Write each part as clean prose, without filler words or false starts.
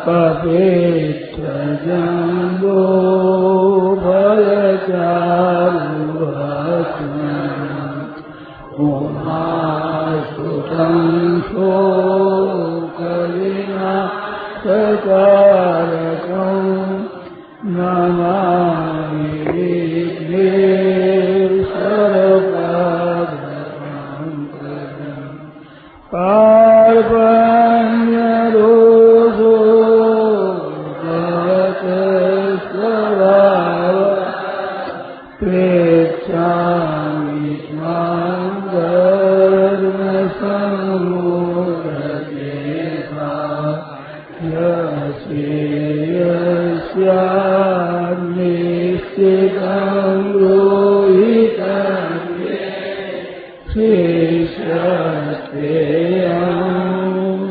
पवित्र जंबो भयचारु उमासुतं शोकविनाशकारकं नमामि विघ्नेश्वरपादपङ्कजं कार्पण्यरोधो जगतस्वभाव प्रेक्षामि त्वां धर्मसम्मूढचेता यस्यान्निश्चितं रोहितं शेषस्तेऽहं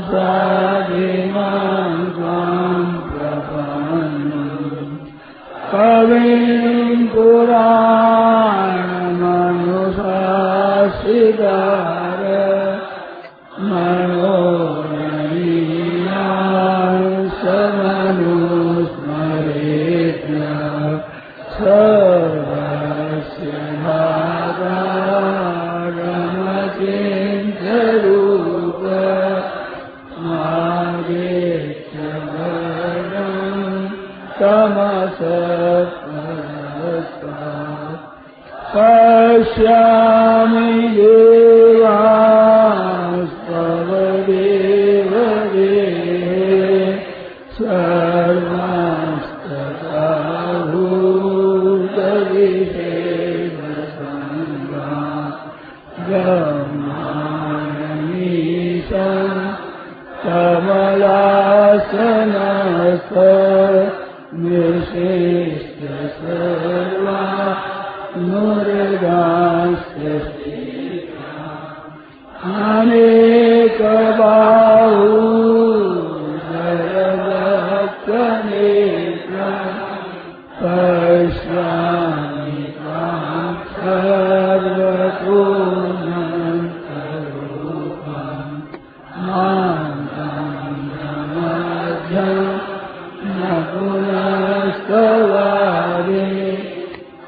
साधिमां त्वां प्रपन्नम् कविं पुराणमनुशासितार मनोरमीयां समनुस्मरेत् सर्वस्य भागारमचिन्त्यरूप मागेत्यवरं पश्यामि देवांस्तव देवदेहे सर्वांस्तथा भूतविषेदसङ्गा ब्रह्माणमीशं कमलासनस्थ विशिष्ट सर्वा मुरगांश्च अनेकबाहू जलभक्तनेत्रं पश्यामि त्वां सर्वतोऽनन्तरूपं मां न पुनस्तवारे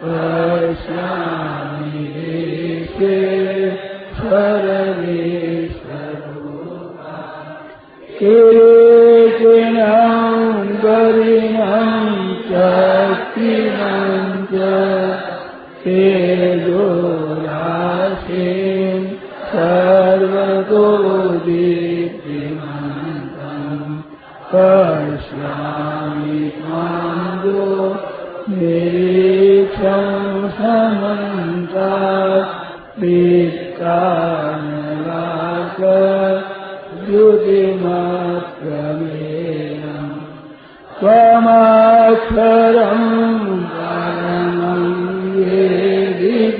पश्यामि देशेश्वरदेशरूपा किरीटिनं गरिणं शक्तिनं च तेजोराशिं सर्वतो दीप्तिमन्तं पश्यामि त्वां निरीक्षं समन्तात् दीप्तानलाकद्युतिमप्रमेयम् त्वमक्षरं परमं वेदितव्यं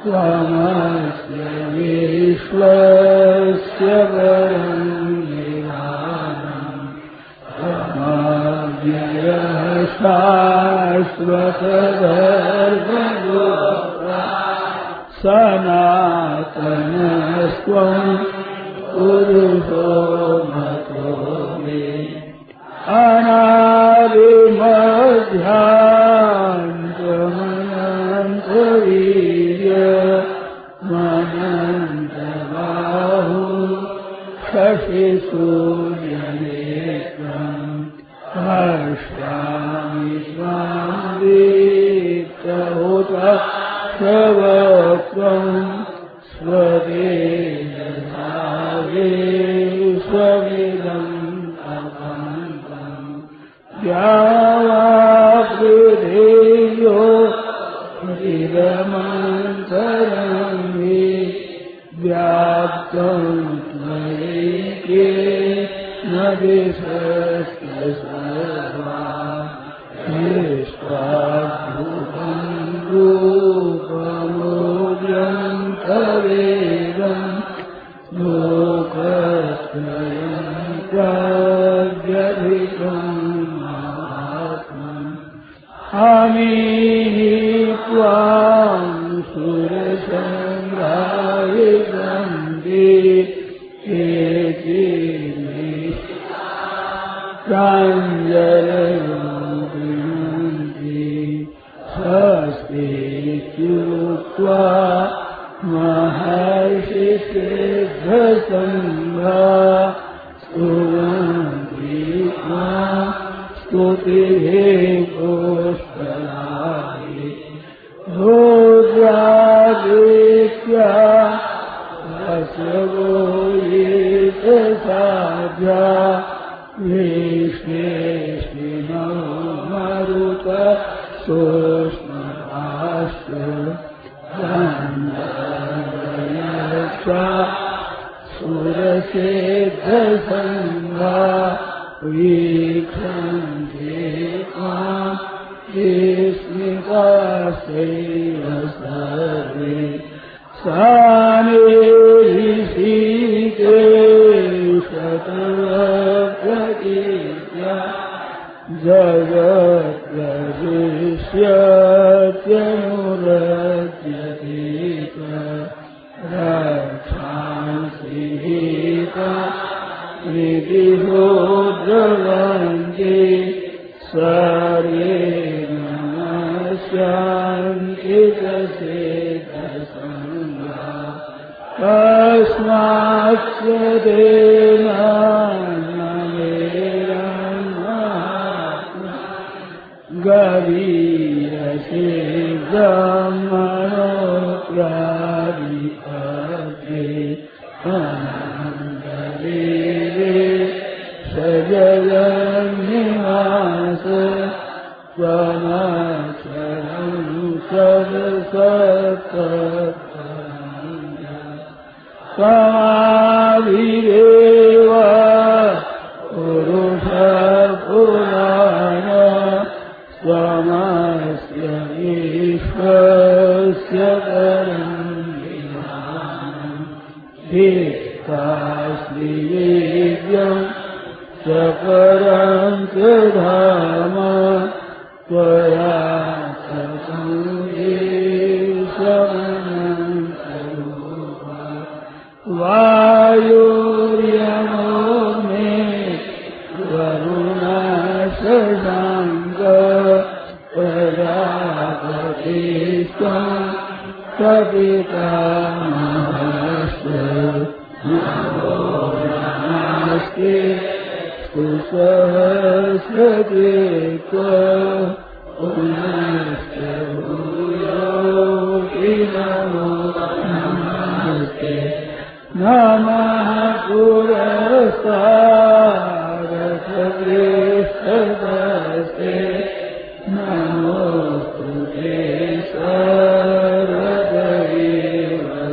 त्वमस्य विश्वस्य परं निधानम् शाश्वतधर्मगोप्ता सनातनस्त्वं पुरुषो मतो मे अनादिमध्यान्तमनन्तवीर्यमनन्तबाहु शशिसूर्यनेत्रम् पश्यामि त्वां दीप्तहुतस्तवत्वं स्वदेशभावेष्वमिदं तपन्तं द्यावापृथिव्यो चिरमन्तरं हि व्याप्तं त्वयैकेन दिशश्च सर्वा दृष्ट्वाद्भुतं रूपमोग्रं तवेदं लोकत्रयं प्राग्यधिकं महात्मम् हमीहि त्वां सुरसङ्घाय सन्ति प्राञ्जलिर्गृह्णन्ति स्वस्तीत्युक्त्वा महर्षिसिद्धसङ्घाः स्तुवन्ति मां स्तुतिभिः पुष्कराभिः रुद्रादित्या वसवो ये साध्या विश्वेश्विनो मरुत सोष्मराष्ट्र गन्धर्वयक्षा सुरसिद्धसङ्घा वीक्षन्ते मां विस्मिताश्चैव सर्वे सानिहितेशतप्रतीत्या जगत्प्रविश्यत्यनुरज्यते रक्षांसि हिता प्रीतिभूद्रवन्ति सर्वे नमस्यान्ति तस्माच्च देना गवीयसे ब्रह्मणोऽप्यादिपते अनन्तवीरे सजगन्निवास त्वमक्षरं त्वमादिदेव पुरुषपुराण त्वमस्य विश्वस्य परं धिक्कास्त्रिवेद्यं च परं च धाम त्वया ततं वायुर्यमो मे वरुणशशाङ्क प्रजापतिस्त्वं सपितामहश्च नमस्ते कुशलसते पुनश्च भूयोऽपि नमो नमस्ते नमः पुरस्तादसपृष्ठदस्ते नमोस्तुते सर्वदेव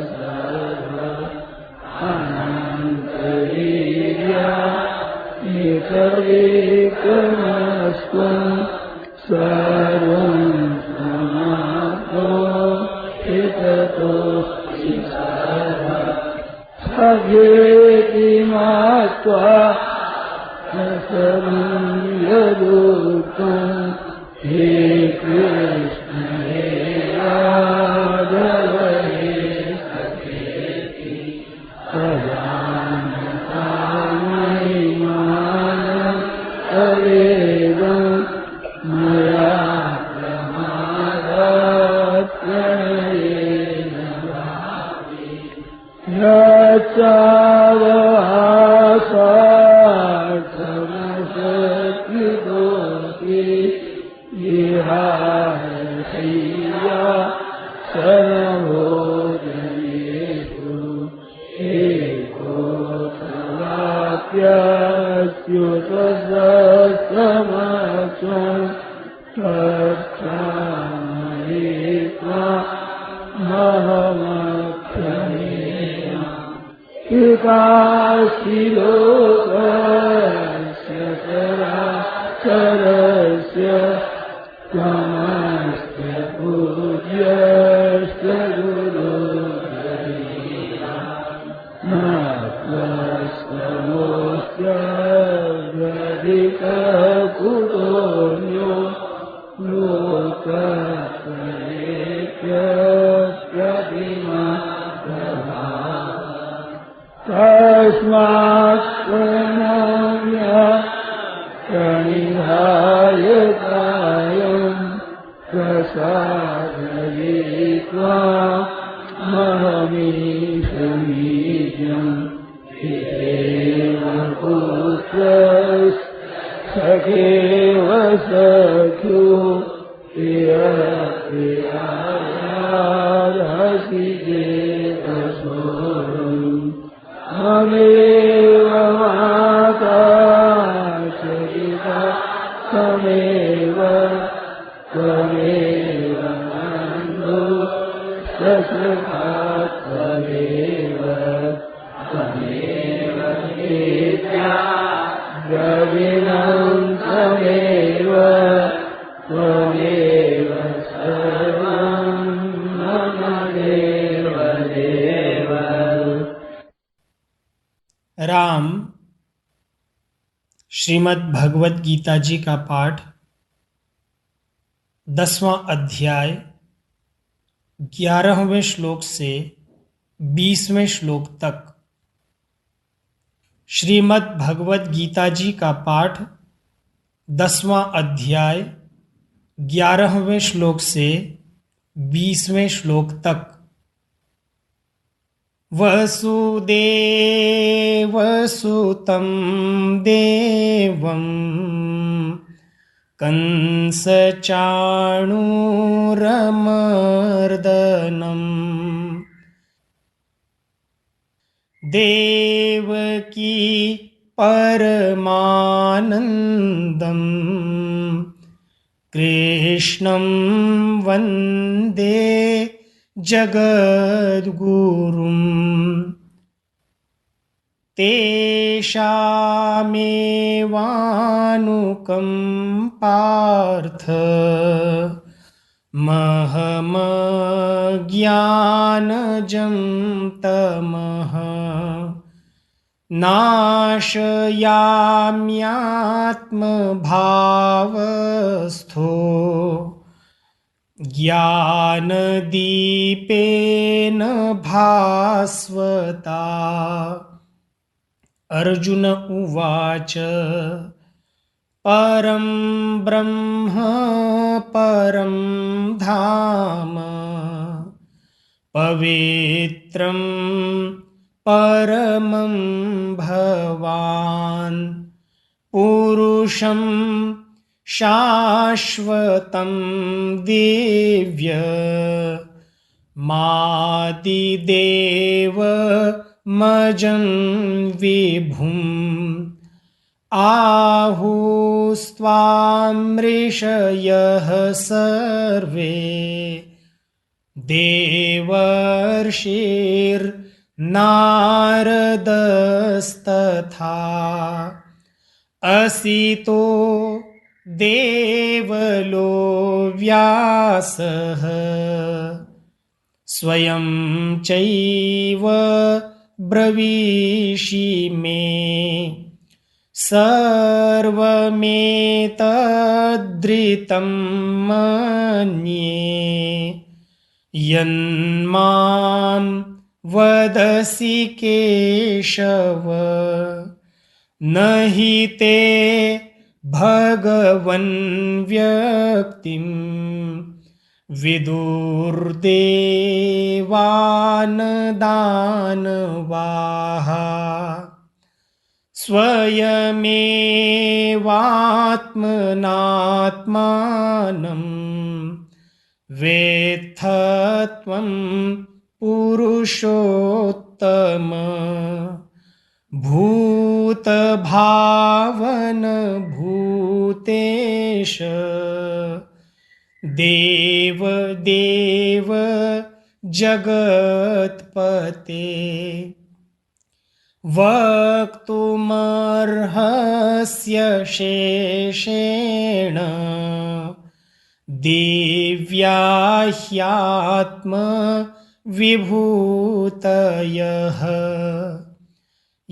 सर्व अनन्तवीर्या निकविक्रमस्त्वं सर्वं समाप्तो हिततोऽसि सभेति मात्वा सर्वं हे कृष्ण हे राघव हे सखेति प्रजानता महिमानं तवेदं मया प्रमादात् प्रणयेन यच्चावहासार्थमशक्तिदोषि विहारशय्या सर्वभोजनेषु एकोऽथवाप्यच्युतसमक्षं तच्छामहि त्वामहमक्षमेव पिताशिलोकस्य चराचरस्य त्वमस्य पूज्यश्च गुरुर्गरीया न त्वस्तमोऽस्त्यधिककुतोऽन्यो लोकत्रयेऽप्यप्रतिमा तस्मात् प्रणम्य प्रणिधाय कायं प्रसादयित्वा महमीशमीजं हितेव पुत्रस् सखेव सख्यो प्रियः प्रियायार्हसि देवसोऽहम् ममेव माता च पिता त्वमेव बन्धुः सखा त्वमेव नित्या द्रविणं त्वमेव सर्वं मम देव देव। राम श्रीमद् भगवत गीता जी का पाठ 10वां अध्याय 11वें श्लोक से 20वें श्लोक तक। श्रीमद् भगवत गीता जी का पाठ 10वां अध्याय 11वें श्लोक से 20वें श्लोक तक। वसुदेवसुतं देवं कंसचाणूरमर्दनं देवकी परमानन्दं कृष्णं वन्दे जगद्गुरुम् तेषामेवानुकम्पार्थ महमज्ञानजं तमः नाशयाम्यात्मभावस्थो ज्ञानदीपेन भास्वता। अर्जुन उवाच परं ब्रह्म परं धाम पवित्रं परमं भवान् पुरुषं शाश्वतं दिव्य मादिदेवमजं विभुम् आहुस्त्वां ऋषयः सर्वे देवर्षिर्नारदस्तथा असितो देवलो व्यासः स्वयं चैव ब्रवीषि मे सर्वमेतद्धृतं मन्ये यन्मां वदसि केशव न हि ते भगवन् व्यक्तिं विदुर्देवान् दानवाः स्वयमेवात्मनात्मानं वेत्थत्वं पुरुषोत्तम भूतभावन भूतेश देव देव जगत्पते वक्तुमर्हस्य शेषेण दिव्या ह्यात्मविभूतयः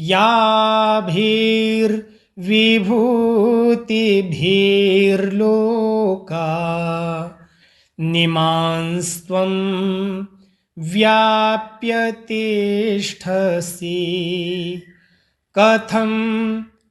याभिर्विभूतिभिर्लोका निमांस्त्वं व्याप्य तिष्ठसि कथं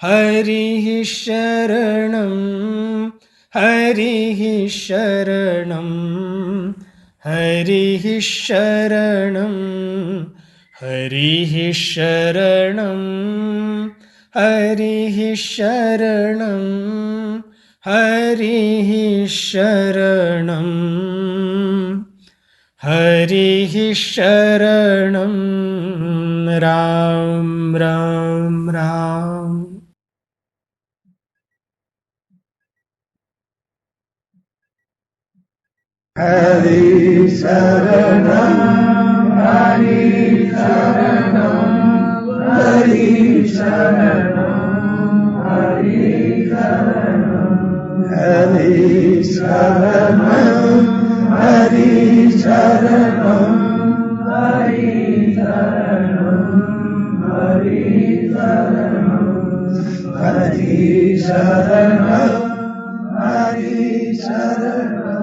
हरिः शरणं हरिः शरणं हरिः शरणं हरिः शरणं हरिः शरणं हरिः शरणं हरिः शरणं राम राम राम। हरि शरणं हरि शरणं हरि शरणं हरि शरणं हरि शरणं हरि शरणं हरि शरणं हरि शरणं हरि शरणं हरि शरणं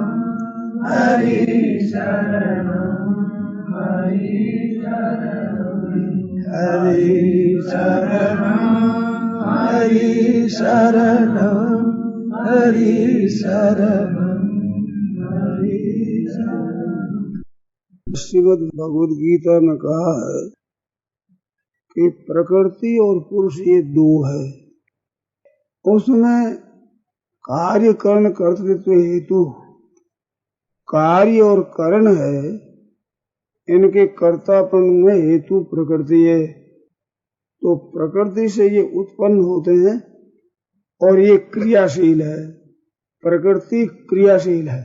हरि शरणं हरि शरणं हरि शरणं हरि शरणं हरि शरणं हरि शरणं। श्रीमद् भगवद गीता में कहा है कि प्रकृति और पुरुष ये दो है। उसमें कार्य करण कर्तृत्व हेतु कार्य और करण है, इनके कर्तापन में हेतु प्रकृति है। तो प्रकृति से ये उत्पन्न होते हैं और ये क्रियाशील है। प्रकृति क्रियाशील है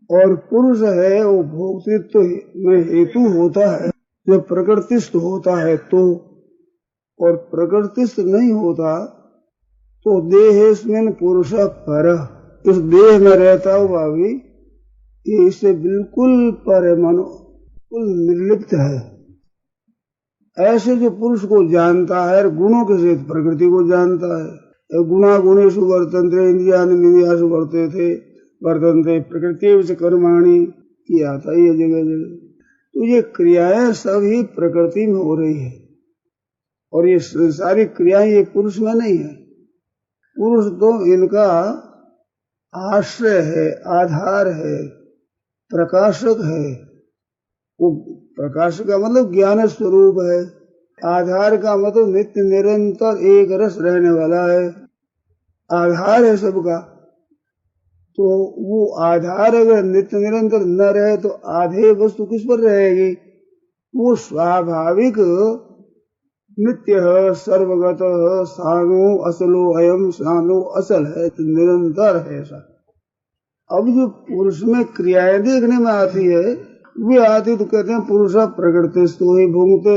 और पुरुष है वो भोक्तृत्व में हेतु होता है जब प्रकृतिस्थ होता है तो, और प्रकृतिस्थ नहीं होता तो देहेस्मिन् पुरुष पर, इस देह में रहता हुआ भी ये इससे बिल्कुल पर मनो बिल्कुल निर्लिप्त है। ऐसे जो पुरुष को जानता है गुणों के सहित प्रकृति को जानता है। गुणा गुणेषु वर्तन्ते इंद्रियाणि वर्तन्ते प्रकृति विच कर्माणि, ये आता ही है जगह जगह। तो ये क्रियाएं सभी प्रकृति में हो रही है और ये सारी क्रियाएं ये पुरुष में नहीं है। पुरुष तो इनका आश्रय है, आधार है, प्रकाशक है। वो प्रकाश का मतलब ज्ञान स्वरूप है, आधार का मतलब नित्य निरंतर एक रस रहने वाला है, आधार है सबका। तो वो आधार अगर नित्य निरंतर न रहे तो आधे वस्तु किस पर रहेगी? वो स्वाभाविक नित्य सर्वगत सानो असलो अयम सानो असल है, तो निरंतर है ऐसा। अब जो पुरुष में क्रियाएं देखने में आती है वे आती तो कहते हैं पुरुषा प्रकृतिस्थ ही भोगते।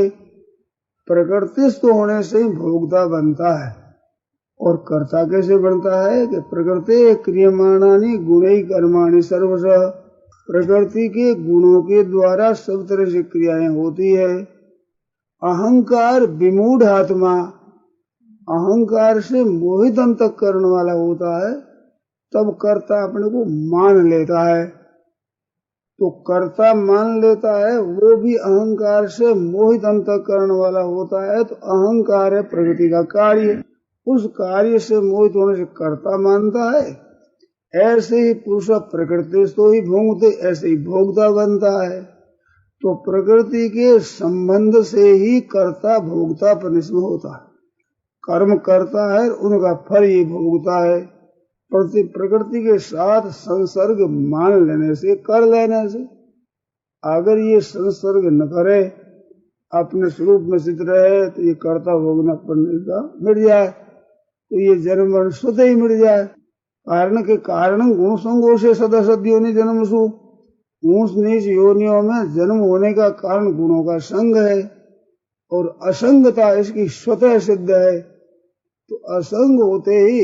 प्रकृतिस्थ होने से ही भोगता बनता है। और कर्ता कैसे बनता है कि प्रकृति क्रियमाणानि गुणै कर्माणि सर्वशः, प्रकृति के गुणों के द्वारा सब तरह से क्रियाएं होती है। अहंकार विमूढ़ आत्मा, अहंकार से मोहित अंतःकरण वाला होता है, तब कर्ता अपने को मान लेता है। तो कर्ता मान लेता है वो भी अहंकार से मोहित अंतःकरण वाला होता है। तो अहंकार है प्रकृति का कार्य, उस कार्य से मोहित होने से कर्ता मानता है। ऐसे ही पुरुष प्रकृति तो ही भोगते, ऐसे ही भोगता बनता है। तो प्रकृति के संबंध से ही कर्ता भोगता परिणित होता है। कर्म करता है उनका फल ये भोगता है। प्रकृति के साथ संसर्ग मान लेने से, कर लेने से, अगर ये संसर्ग न करे, अपने स्वरूप में स्थित रहे, तो ये कर्ता भोगना पड़ने का मिट जाए, तो ये जन्म मरण स्वतः ही मिट जाए। कारण के कारण गुण संगों से सदा सद्योनि जन्मसु, ऊंच नीच योनियों में जन्म होने का कारण गुणों का संग है और असंगता इसकी स्वतः सिद्ध है। तो असंग होते ही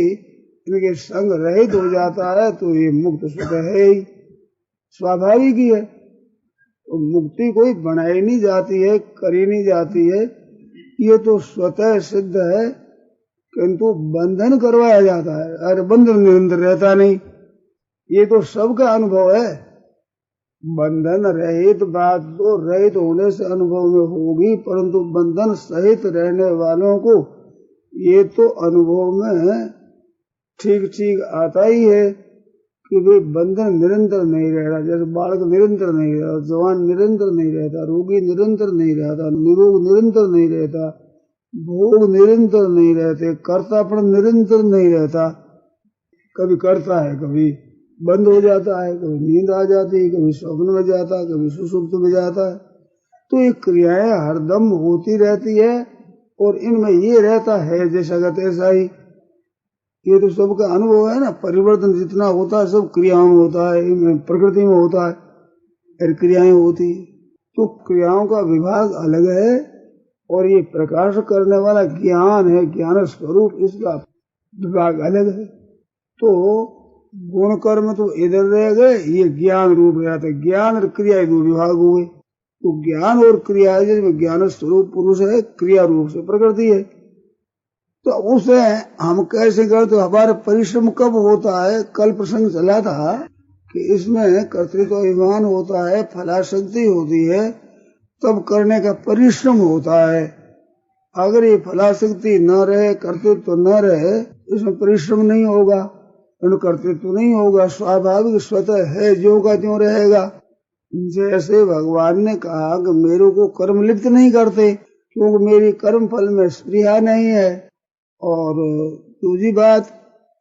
इनके संग रहित हो जाता है तो ये मुक्त स्वतः है ही, स्वाभाविक ही है। तो मुक्ति कोई बनाई नहीं जाती है, करी नहीं जाती है, ये तो स्वतः सिद्ध है, किंतु बंधन करवाया जाता है। अरे बंधन निरंतर रहता नहीं, ये तो सबका अनुभव है। बंधन रहित बात तो रहित होने से अनुभव में होगी, परंतु बंधन सहित रहने वालों को ये तो अनुभव में ठीक ठीक आता ही है कि भाई बंधन निरंतर नहीं रह रहा। जैसे बालक निरंतर नहीं रहता, जवान निरंतर नहीं रहता, रोगी निरंतर नहीं रहता, निरोग निरंतर नहीं रहता, भोग निरंतर नहीं रहते, कर्तापन निरंतर नहीं रहता। कभी करता है, कभी बंद हो जाता है, कभी नींद आ जाती है, कभी स्वप्न में जाता है, कभी सुषुप्त में जाता है। तो ये क्रियाएं हरदम होती रहती है और इनमें ये रहता है जैसा का तैसा ही। ये तो सबका अनुभव है ना। परिवर्तन जितना होता है सब क्रियाओं में होता है, प्रकृति में होता है, और क्रियाएं होती है। तो क्रियाओं का विभाग अलग है और ये प्रकाश करने वाला ज्ञान है, ज्ञान स्वरूप, इसका विभाग अलग है। तो गुण कर्म तो इधर रह गए, ये ज्ञान रूप रहा था। ज्ञान और क्रिया दो विभाग हुए। तो ज्ञान और क्रिया जिसमें ज्ञान स्वरूप पुरुष है, क्रिया रूप से प्रकृति है। तो उसे हम कैसे करते? हमारा परिश्रम कब होता है? कल प्रसंग चला था कि इसमें कर्तृत्व अभिमान होता है, फलाशक्ति होती है, तब करने का परिश्रम होता है। अगर ये फलाशक्ति न रहे, कर्तृत्व न रहे, इसमें परिश्रम नहीं होगा, कर्तृत्व नहीं होगा, स्वाभाविक स्वतः है जो का त्यों रहेगा। जैसे भगवान ने कहा कि मेरे को कर्म लिप्त नहीं करते क्योंकि मेरी कर्म फल में स्पृहा नहीं है। और दूसरी बात,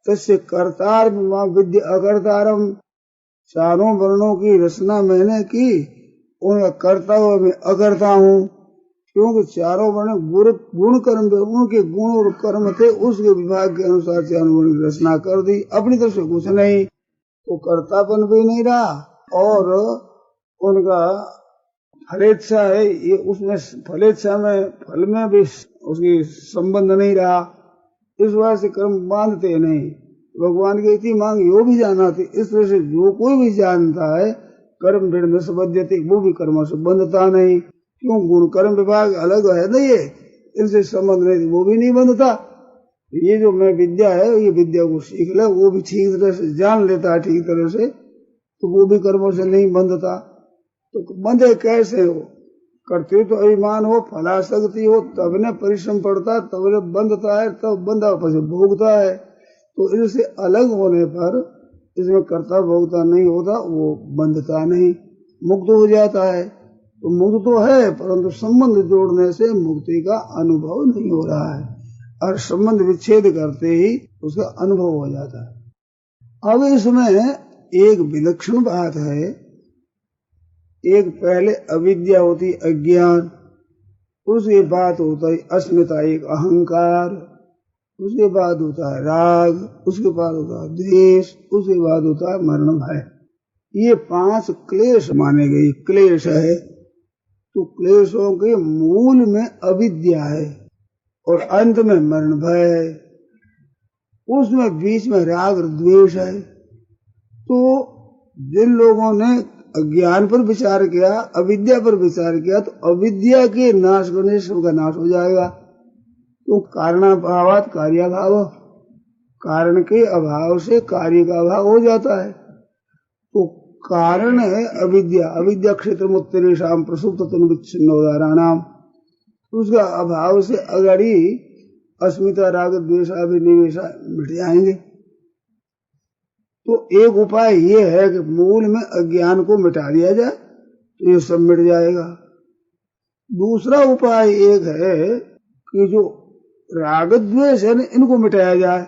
तस्य कर्तार विद्या अकर्तारम, चारों वर्णों की रचना मैंने की, उनका कर्ता हुआ मैं अकर्ता हूँ। क्योंकि चारों वर्ण गुण कर्म, उनके गुण और कर्म थे, उसके विभाग के अनुसार चारों वर्ण की रचना कर दी, अपनी तरफ से कुछ नहीं। तो कर्तापन भी नहीं रहा और उनका फलेच्छा है, ये उसमें फलेच्छा में फल में भी उसकी संबंध नहीं रहा। इस वजह से कर्म बांधते नहीं। भगवान की इतनी मांग यो भी जाना थी। इस तरह से जो कोई भी जानता है कर्म भिन्न न संबद्धते, वो भी कर्म से बंधता नहीं। क्यों? गुण कर्म विभाग अलग है ना, ये इनसे संबंध नहीं, वो भी नहीं बंधता। ये जो मैं विद्या है, ये विद्या को सीख ले, वो भी ठीक तरह से जान लेता है ठीक तरह से, तो वो भी कर्मों से नहीं बंधता। तो बंधे कैसे हो? कर्तृत्व तो अभिमान हो, फलाशक्ति हो, तब ने परिश्रम पड़ता, तब ने बंधता है, तब बंधा पर भोगता है। तो इससे अलग होने पर इसमें कर्ता भोगता नहीं होता, वो बंधता नहीं, मुक्त हो जाता है। तो मुक्त तो है, परंतु संबंध जोड़ने से मुक्ति का अनुभव नहीं हो रहा है, और संबंध विच्छेद करते ही उसका अनुभव हो जाता है। अब इसमें एक विलक्षण बात है। एक पहले अविद्या होती, अज्ञान, उसके बाद होता है अस्मिता, एक अहंकार, उसके बाद होता है राग, उसके बाद होता है द्वेष, उसके बाद होता है मरण भय। ये 5 क्लेश माने गए। क्लेश है तो क्लेशों के मूल में अविद्या है और अंत में मरण भय है, उसमें बीच में राग और द्वेष है। तो जिन लोगों ने अज्ञान पर विचार किया, अविद्या पर विचार किया, तो अविद्या के नाश करने से सबका नाश हो जाएगा। तो कारणाभावात कार्याभाव, कारण के अभाव से कार्य का अभाव हो जाता है। तो कारण है अविद्या, अविद्या क्षेत्र मुत्तरेषाम प्रसुप्त तन्विच्छिन्नोदाहरणाम, उसका अभाव से अगाड़ी अस्मिता राग द्वेष अभिनिवेश मिट जाएंगे। तो एक उपाय ये है कि मूल में अज्ञान को मिटा दिया जाए तो ये सब मिट जाएगा। दूसरा उपाय एक है कि जो राग द्वेष है इनको मिटाया जाए,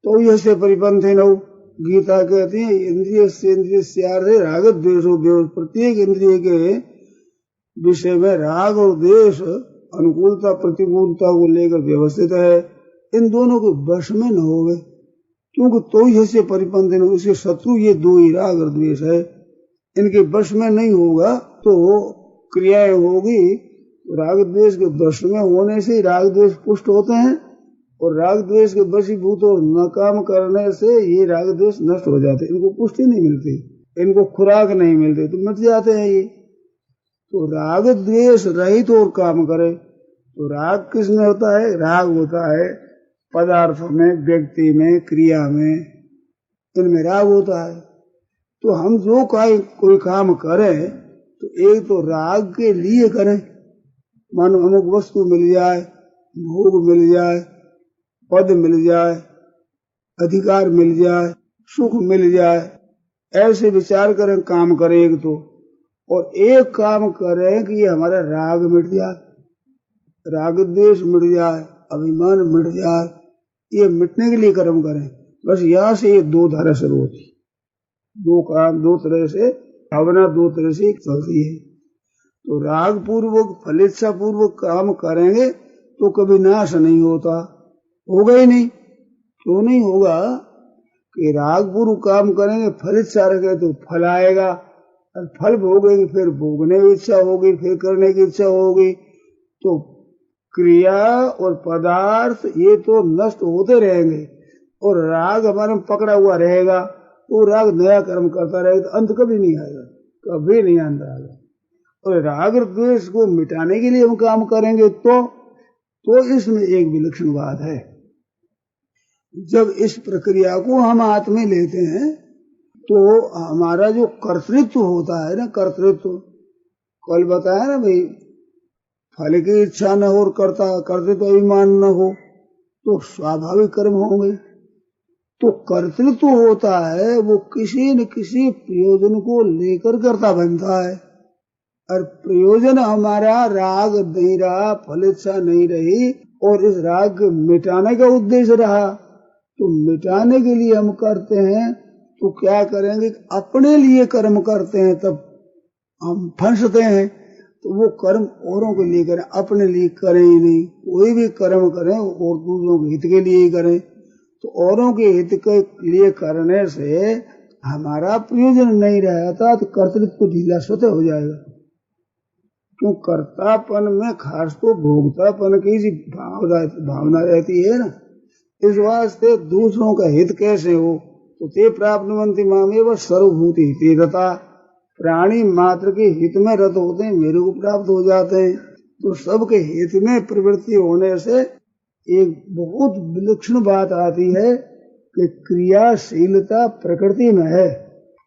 तो यह से परिपंथे न हो। गीता कहती है इंद्रिय से इंद्रिय से राग द्वेषो, प्रत्येक इंद्रिय के विषय में राग और द्वेष अनुकूलता प्रतिकूलता को लेकर व्यवस्थित है, इन दोनों को वश में न होवे, क्योंकि तो ही से परिपंथ, उसके शत्रु ये दो ही राग और द्वेष है। इनके वश में नहीं होगा तो क्रियाएं होगी, राग द्वेष के वश में होने से राग द्वेष पुष्ट होते हैं, और राग द्वेष के वशीभूत और नाकाम करने से ये राग द्वेष नष्ट हो जाते, इनको पुष्टि नहीं मिलती, इनको खुराक नहीं मिलती, तो मिट जाते हैं ये। तो राग द्वेष रहित और काम करे। तो राग किसमें होता है? राग होता है पदार्थों में, व्यक्ति में, क्रिया में, इनमें राग होता है। तो हम जो कोई काम करें तो एक तो राग के लिए करें, मानो अमुक वस्तु मिल जाए, भोग मिल जाए, पद मिल जाए, अधिकार मिल जाए, सुख मिल जाए, ऐसे विचार करें, काम करें एक तो, और एक काम करें कि ये हमारा राग मिट जाए, राग द्वेष मिट जाए, अभिमान मिट जाए, ये मिटने के लिए कर्म करें। बस यहाँ से ये दो धारा शुरू होती, दो काम दो तरह से, भावना दो तरह से चलती है। तो राग पूर्वक फलिच्छा पूर्वक काम करेंगे तो कभी नाश नहीं होता, होगा ही नहीं। क्यों नहीं होगा कि राग पूर्वक काम करेंगे, फलिच्छा रखेंगे तो फल आएगा, और फल भोगेंगे, फिर भोगने की इच्छा होगी, फिर करने की इच्छा होगी। तो क्रिया और पदार्थ ये तो नष्ट होते रहेंगे, और राग हमारे में पकड़ा हुआ रहेगा, तो राग नया कर्म करता रहेगा, तो अंत कभी नहीं आएगा, कभी नहीं अंत आएगा। और राग द्वेष को मिटाने के लिए हम काम करेंगे तो इसमें एक विलक्षण बात है। जब इस प्रक्रिया को हम हाथ में लेते हैं तो हमारा जो कर्तृत्व होता है ना, कर्तृत्व कल बताया ना भाई, फल की इच्छा न हो और कर्तृत्व अभिमान न हो तो स्वाभाविक कर्म होंगे। तो कर्तृत्व होता है वो किसी न किसी प्रयोजन को लेकर कर्ता बनता है, और प्रयोजन हमारा राग नहीं रहा, फल इच्छा नहीं रही, और इस राग मिटाने का उद्देश्य रहा, तो मिटाने के लिए हम करते हैं। तो क्या करेंगे, अपने लिए कर्म करते हैं, तब हम फंसते हैं। तो वो कर्म औरों के लिए करें, अपने लिए करें ही नहीं। कोई भी कर्म करें और दूसरों के हित के लिए ही करें। तो औरों के हित के लिए करने से हमारा प्रयोजन नहीं रहता, तो कर्तृत्व ढीला स्वतः हो जाएगा। क्यों, कर्तापन में खास तो भोक्तापन की भावना रहती है ना। इस वास्ते दूसरों का हित कैसे हो, तो ते प्राप्नुवन्ति मामेव सर्वभूति हिते रता, प्राणी मात्र के हित में रत होते हैं, मेरे को प्राप्त हो जाते हैं। तो सबके हित में प्रवृत्ति होने से एक बहुत विलक्षण बात आती है कि क्रियाशीलता प्रकृति में है,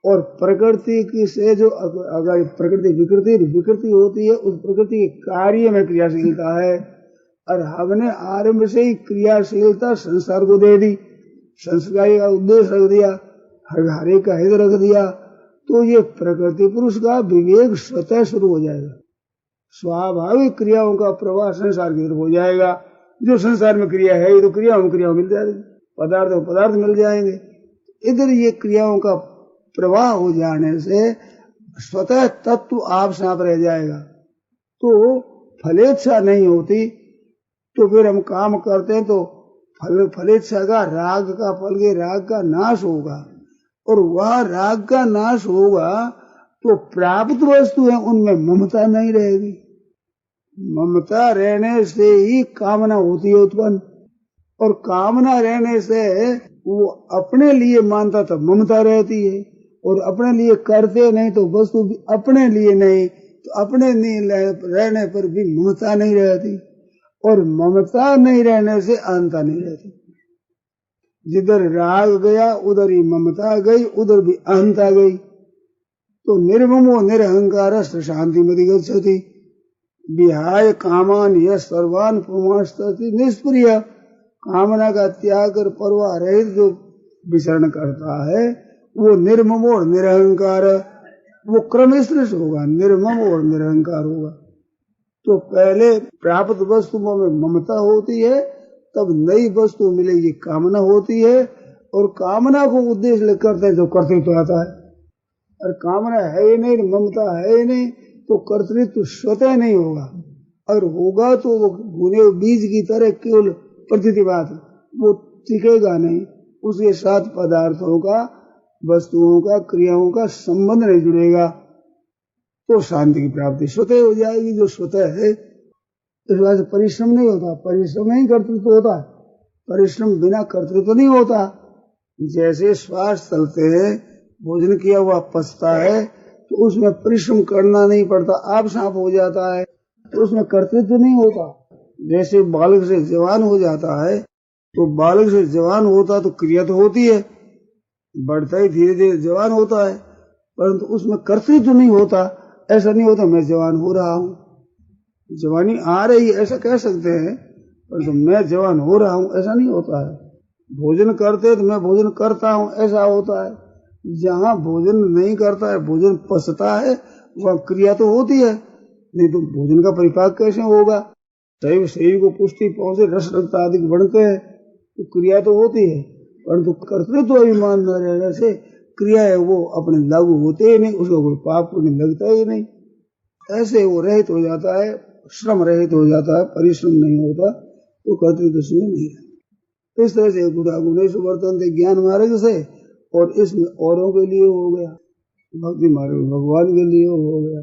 और प्रकृति की से जो अगर प्रकृति विकृति होती है, उस प्रकृति के कार्य में क्रियाशीलता है। और हमने आरंभ से ही क्रियाशीलता संसार को दे दी, संस्कार का उद्देश्य रख दिया, हरे का हित रख दिया, तो ये प्रकृति पुरुष का विवेक स्वतः शुरू हो जाएगा। स्वाभाविक क्रियाओं का प्रवाह संसार की तरफ हो जाएगा। जो संसार में क्रिया है तो क्रियाओं मिल जाएगी, पदार्थ मिल जाएंगे। इधर ये क्रियाओं का प्रवाह हो जाने से स्वतः तत्व आप साफ रह जाएगा। तो फलेच्छा नहीं होती, तो फिर हम काम करते हैं तो फलेच्छा का राग का नाश होगा, और वह राग का नाश होगा तो प्राप्त वस्तु है उनमें ममता नहीं रहेगी। ममता रहने से ही कामना होती है उत्पन्न, और कामना रहने से वो अपने लिए मानता तब ममता रहती है, और अपने लिए करते नहीं तो वस्तु भी अपने लिए नहीं, तो अपने नहीं रहने पर भी ममता नहीं रहती, और ममता नहीं रहने से अहंता नहीं रहती। जिधर राग गया उधर ही ममता गई, उधर भी अहंता गई। तो निर्ममो निरहंकार शांति में गच्छति विहाय कामान यह सर्वान पुमांस्तति निष्प्रिय। कामना का त्याग कर परवाह रहित जो विचरण करता है वो निर्मम और निरहंकार, वो क्रमश्रेष्ठ होगा, निर्मम और निरहंकार होगा। तो पहले प्राप्त वस्तुओं में ममता होती है, तब नई वस्तु मिलेगी कामना होती है, और कामना को उद्देश्य करते हैं तो कर्तृत्व आता है। और कामना है ही नहीं, ममता है ही नहीं, तो कर्तृत्व स्वतः नहीं होगा। और होगा तो वो भुने बीज की तरह केवल प्रतीति बात, वो टिकेगा नहीं। उसके साथ पदार्थों का, वस्तुओं का, क्रियाओं का संबंध नहीं जुड़ेगा, तो शांति की प्राप्ति स्वतः हो जाएगी। जो स्वतः है, इस वजह से परिश्रम नहीं होता, परिश्रम में ही कर्तृत्व होता है, परिश्रम बिना कर्तृत्व नहीं होता। जैसे श्वास चलते हैं, भोजन किया हुआ पचता है, तो उसमें परिश्रम करना नहीं पड़ता, आप साफ हो जाता है, तो उसमें कर्तृत्व नहीं होता। जैसे बालक से जवान हो जाता है, तो बालक से जवान होता तो क्रिया तो होती है, बढ़ता ही धीरे धीरे जवान होता है, परंतु उसमें कर्तृत्व नहीं होता। ऐसा नहीं होता मैं जवान हो रहा हूँ, जवानी आ रही है ऐसा कह सकते हैं, परंतु मैं जवान हो रहा हूँ ऐसा नहीं होता है। भोजन करते तो मैं भोजन करता हूँ ऐसा होता है। जहाँ भोजन नहीं करता है, भोजन पचता है, वह क्रिया तो होती है, नहीं तो भोजन का परिपाक कैसे होगा। शरीर को पुष्टि पहुंचे, रस रक्त आदि बढ़ते हैं तो क्रिया तो होती है, परंतु कर्तृत्व अभिमान न रहने से क्रिया है वो अपने लागू होते ही नहीं, उसको कोई पाप पुण्य लगता ही नहीं। ऐसे वो रहित हो जाता है, श्रम रहित हो जाता है, परिश्रम नहीं होता तो कर्तृत्व उसमें नहीं है। इस तरह से गुणेश वर्तन ज्ञान मार्ग से, और इसमें औरों के लिए हो गया, भक्ति मार्ग भगवान के लिए हो गया।